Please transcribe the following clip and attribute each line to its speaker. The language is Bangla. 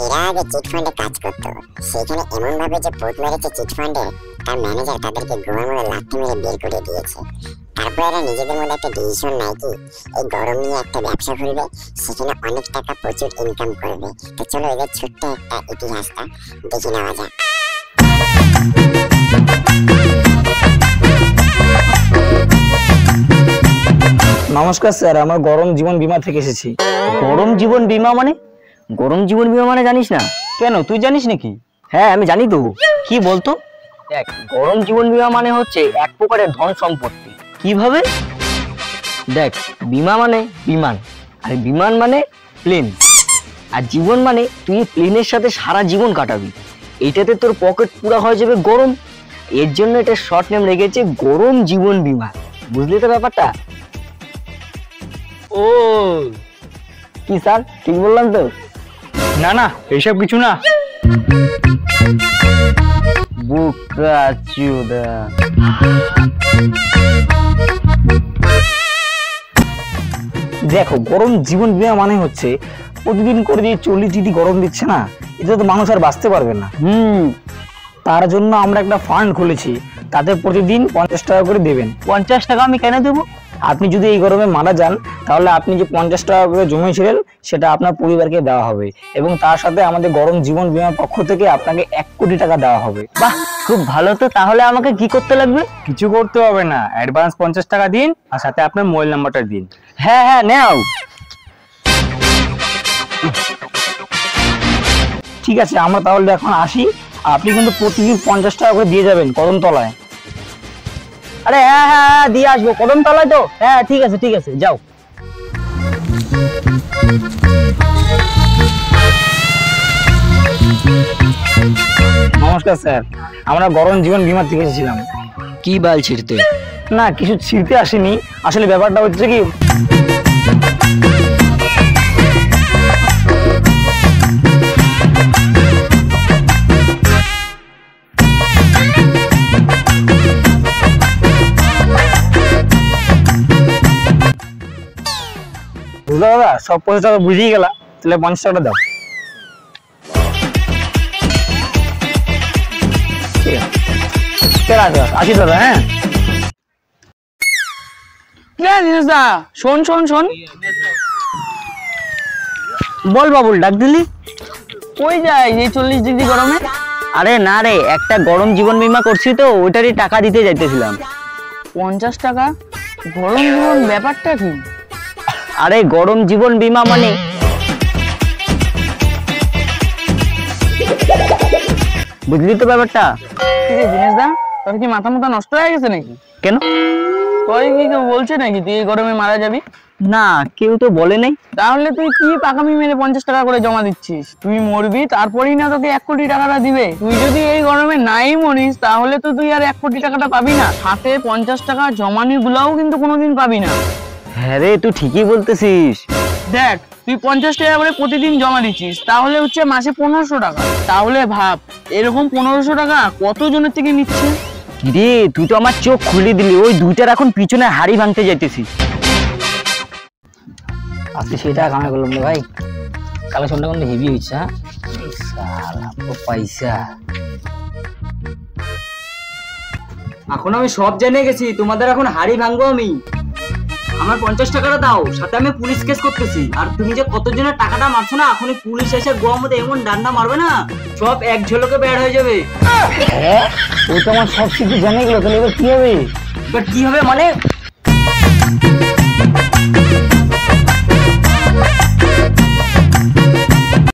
Speaker 1: এরা আগে চিট ফান্ডে কাজ করতো, সেখানে এমন ভাবে যে ভূত মেরেছে চিট ফান্ডে, তার ম্যানেজার তাদেরকে গোয়ার মধ্যে লাথি মেরে বের করে দিয়েছে। তারপর এরা নিজেদের মধ্যে একটা ডিসিশন নেয় কি এই গরম নিয়ে একটা ব্যবসা খুলবে, সেখানে অনেক টাকা প্রচুর ইনকাম করবে। তো চলো এদের ছোট্ট একটা ইতিহাসটা দেখে নেওয়া যাক।
Speaker 2: নমস্কার স্যার, আমরা গরম জীবন বীমা থেকে এসেছি।
Speaker 3: গরম জীবন বীমা মানে? গরম জীবন বীমা মানে জানিস না?
Speaker 2: কেন, তুই জানিস নাকি?
Speaker 3: হ্যাঁ আমি জানি তো। কি বলতো? দেখ, গরম জীবন বীমা মানে হচ্ছে এক প্রকারের ধন সম্পত্তি। কিভাবে? দেখ, বীমা মানে বিমান, আর বিমান মানে প্লেন, আর জীবন মানে তুই প্লেনের সাথে সারা জীবন কাটাবি। এইটাতে তোর পকেট পুরো হয়ে যাবে গরম। এর জন্য এটা শর্ট নেম রেখেছে গরম জীবন বীমা। বুঝলি তো ব্যাপারটা?
Speaker 2: ও
Speaker 3: কি স্যার, ঠিক বললাম তো?
Speaker 2: না না, এইসব কিছু না।
Speaker 3: বুকাচুদা।
Speaker 2: দেখো, গরম জীবন বীমা মানে হচ্ছে প্রতিদিন করে যে 40 ডিগ্রি গরম দিচ্ছে না, এটা তো মানুষ আর বাঁচতে পারবে না। তার জন্য আমরা একটা ফান্ড খুলেছি, তাতে প্রতিদিন 50 টাকা করে দেবেন।
Speaker 3: 50 টাকা আমি কেন দেবো?
Speaker 2: আপনি যদি এই গরমে মারা যান, তাহলে আপনি যে 50 টাকা করে জমিয়েছিলেন সেটা আপনার পরিবারকে দেওয়া হবে, এবং তার সাথে আমাদের গরম জীবন বীমার পক্ষ থেকে আপনাকে 1 কোটি টাকা দেওয়া হবে।
Speaker 3: বাহ, খুব ভালো তো। তাহলে আমাকে কি করতে লাগবে?
Speaker 2: কিছু করতে হবে না, অ্যাডভান্স 50 টাকা দিন আর সাথে আপনার মোবাইল নাম্বারটা দিন।
Speaker 3: হ্যাঁ হ্যাঁ, নাও।
Speaker 2: ঠিক আছে, আমরা তাহলে এখন আসি। আপনি কিন্তু প্রতিদিন 50 টাকা করে দিয়ে যাবেন কদমতলায়।
Speaker 3: আরে হ্যাঁ হ্যাঁ হ্যাঁ, দিয়ে আসবো। কদমতলায় তো? হ্যাঁ ঠিক আছে ঠিক আছে, যাও।
Speaker 2: নমস্কার স্যার, আমরা গরম জীবন বীমা থেকে এসেছিলাম।
Speaker 3: কি বাল ছিড়তে?
Speaker 2: না, কিছু ছিঁড়তে আসেনি, আসলে ব্যাপারটা হচ্ছে কি, দাদা সব 50 টাকা বুঝিয়ে গেলা, তাহলে 50 টাকা দাও। ঠিক আছে, আসি দাদা। হ্যাঁ
Speaker 3: দা, শোন শোন শোন। বল বাবুল, ডাক দিলি? কই যায় এই 40 ডিগ্রি গরমে? আরে না রে, একটা গরম জীবন বীমা করছি তো, ওইটারই টাকা দিতে যাইতেছিলাম। 50 টাকা? গরম জীবন ব্যাপারটা কি? আরে গরম জীবন বীমা মানে বুঝলি তো ব্যাপারটা? ঠিক আছে দিনেশ দা, তোর কি মাথা নষ্ট হয়ে গেছে নাকি? কেন? তোর কি কেউ বলছে নাকি তুই এই গরমে মারা যাবি? না, কেউ তো বলে নাই। তাহলে তুই কি পাকামি মেরে 50 টাকা করে জমা দিচ্ছিস? তুই মরবি, তারপরেই না তোকে 1 কোটি টাকাটা দিবে। তুই যদি এই গরমে নাই মরিস, তাহলে তো তুই আর 1 কোটি টাকাটা পাবি না, সাথে 50 টাকা জমানি গুলাও কিন্তু কোনোদিন পাবি না। হ্যাঁ রে, তুই ঠিকই বলতেছিস। দেখ, তুই 50 টাকা করে প্রতিদিন জমা দিচ্ছিস, তাহলে হচ্ছে মাসে 1500 টাকা। তাহলে ভাব, এরকম 1500 টাকা কতজনের থেকে নিচ্ছে? রে, তুই তো আমার চোখ খুলে দিলি। ওই দুইটার এখন পিছনে হাড়ি ভাঙতে যাইতেছি।
Speaker 2: আজকে সেটা কামাই করলাম রে ভাই, কালেকশনটা কিন্তু হেভি হয়েছে। হ্যাঁ সালা পয়সা,
Speaker 3: এখন আমি সব জেনে গেছি, তোমাদের এখন হাড়ি ভাঙবো আমি। আমার 50 টাকাটা দাও, সাথে আমি পুলিশ কেস করতেছি। আর তুমি যে কতজনের টাকাটা মারছো না, এখনই পুলিশ এসে গোয়ার মধ্যে এমন ডান্ডা মারবে না, সব এক ঝলকে বের হয়ে যাবে।
Speaker 2: হ্যাঁ ও তো আমার সব কিছু জেনে গেল, তাহলে এবার কি হবে?
Speaker 3: এবার কি হবে মানে?